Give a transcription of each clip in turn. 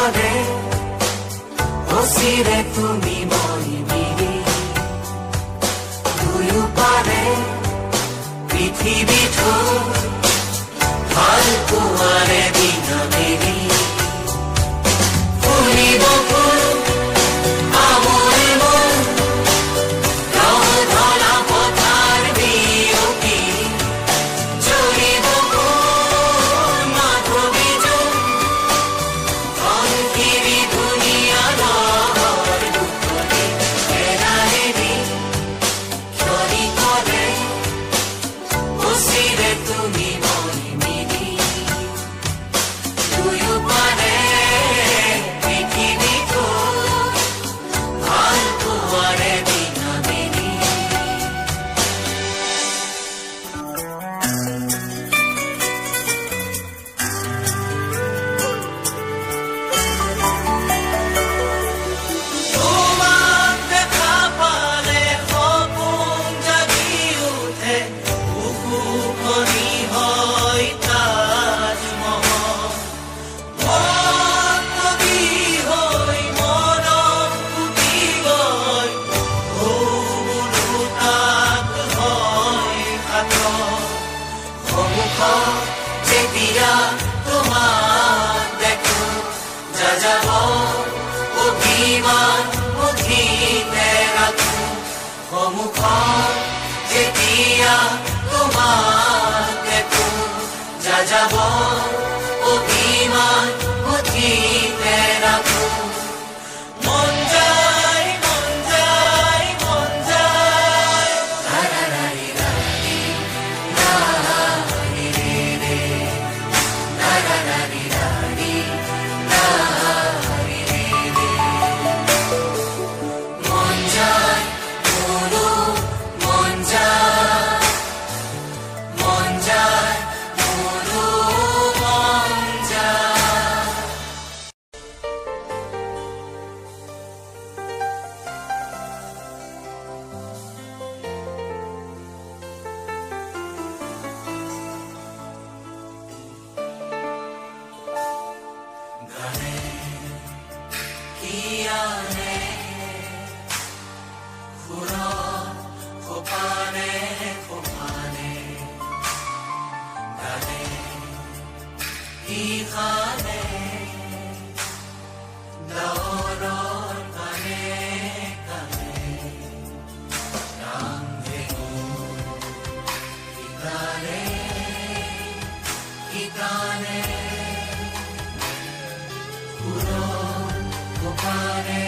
কৰে অচিৰে তুমি মই মিলি দুয়ো পাৰে পৃথিৱীটো ভাল পোৱাৰে দিন মেলি ফুলিব ফুল আমোল মন ৰং ধলা পথাৰ বিয়পি জৰিব ফুল মাধৱী জোন ধনশিৰি ধুনীয়া নহৰ দুখনি এৰাহেৰি ক্ষৰি কৰে অচিৰে তুমি মই মিলি দুয়ো পাৰে পৃথিৱীটো ভাল পোৱাৰে দিন মেলি তোমাক দেখা পালে সপোন জাগি উঠে বুকুখনি হয় তাজমহল মন কবি হৈ মনত ফুটি গৈ ঢৌবোলো তাত হয় কাতৰ সন্মুখত যেতিয়া তোমাক দেখো যাযাব অভিমান মুঠিতে ৰাখো সন্মুখত যেতিয়া তোমাক দেখো যাযাব অভিমান মুঠিতে ৰাখো মন যায় মন যায় মন যায় ৰাৰাৰি ৰাৰি ৰাৰি ৰে ৰাৰাৰি ৰাৰি ৰাৰি ৰে মন যায় মোৰো মন যায় মোৰো মন যায় গানে কি আনে সুৰত সোপানে সোপানে গানে কি খানে ডাৱৰৰ কাণে কাণে ৰামধেনুৰ শিতানে শিতানে সুৰত সোপানে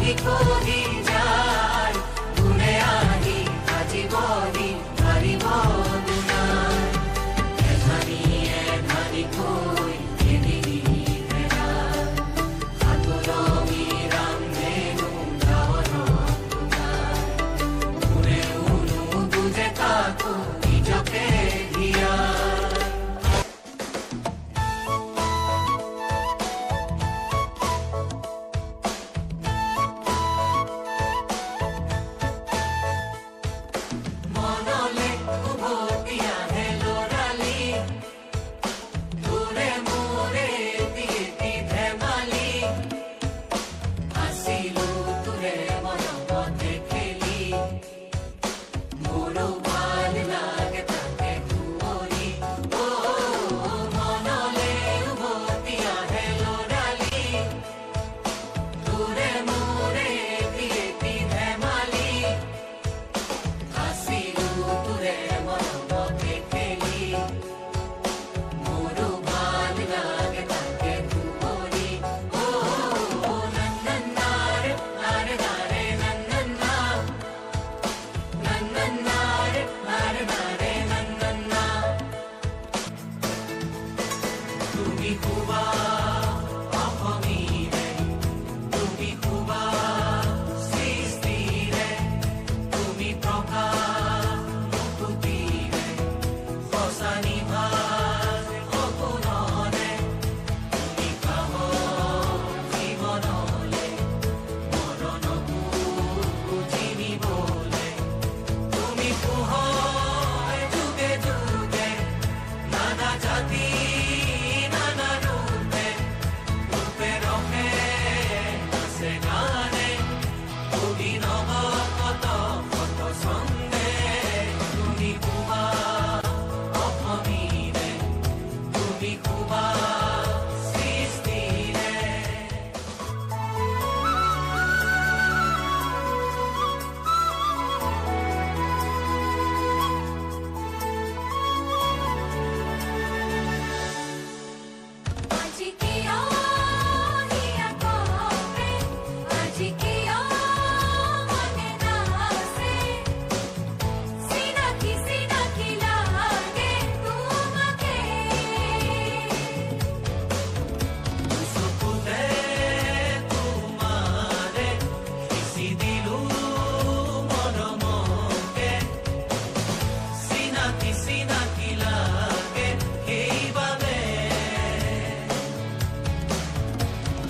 যদি কহি যায় ঘুৰে আহি আজি বহি হাৰিব দুনাই এধানি কই এদিনি ফেৰা হাতুৰঙি ৰামধেনু ধাৱন দুনাই ঘুৰে উনু বুঝে কাকু নিজকে দিয়া মনলে উভতি আহে লৰালি দূৰে মোৰে দিয়েতি ধেমালি আছিলো তোৰে মৰমতে খেলি মোৰো ভাল লাগে তাকে কুঁৱৰী মনলে উভতি আহে লৰালি দূৰে মোৰে দিয়েতি ধেমালি আছিলো তোৰে মৰমতে খেলি মোৰো ভাল লাগে তাকে কুঁৱৰী নন্দনাৰে নাৰে নাৰে নন্দনা নন্দনাৰে নাৰে নাৰে নন্দনা তুমি খুবা অসমীৰে তুমি খুবা সৃষ্টিৰে তুমি প্ৰকাশ মুকুতিৰে সঁচা নিভাজ সপোনৰে তুমি কাহ জীৱনলে মৰণকো জিনিবলে তুমি পোহৰ যুগে যুগে নানা জাতি নানা ৰূপে ৰূপে ৰখে আছে গানে অভিনৱ কত কত ছন্দে তুমি খুবা অসমীৰে তুমি খুবা সৃষ্টিৰে আজি কিয় হিয়া কপে আজি কিয় মনে নাছে চিনাকি চিনাকি লাগে তোমাকে চকুতে তোমাৰে সিঁচি দিলো মৰমকে চিনাকি চিনাকি লাগে সেইবাবে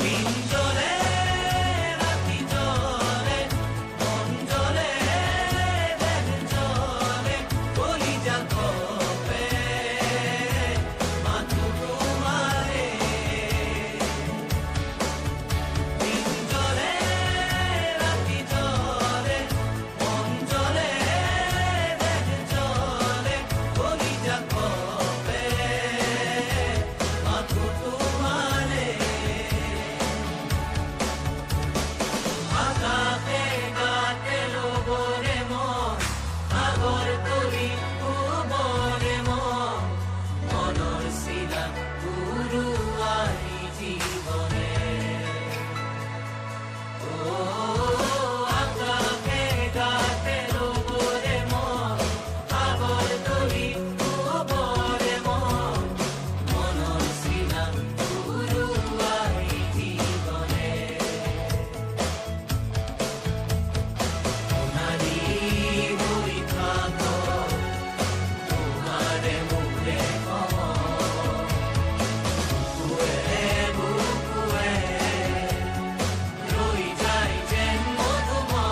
দিন জ্বলে ৰাতি জ্বলে মন জ্বলে দেহ জ্বলে কলিজা কপে মাথো তোমাৰে দিন জ্বলে ৰাতি জ্বলে মন জ্বলে দেহ জ্বলে কলিজা কপে মাথো তোমাৰে আকাশে গাতে ল'বৰে মন সাগৰ তলি শুবৰে মন মনৰ চিলা উৰুৱাই জীৱনে আকাশে গাতে ল'বৰে মন সাগৰ তলি শুবৰে মন মনৰ চিলা উৰুৱাই জীৱনে সোণালী হৈ থাক তোমাৰে মোৰে বুকুৱে বুকুৱে ৰৈ যায় যেন মধুময়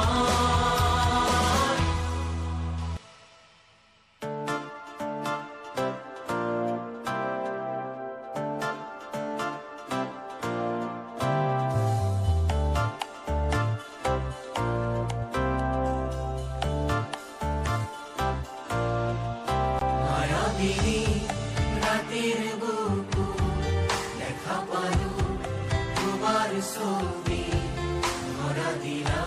মায়াবিনী ৰাতিৰ বুকু দেখা পালো তোমাৰ ছবি ধৰা দিলা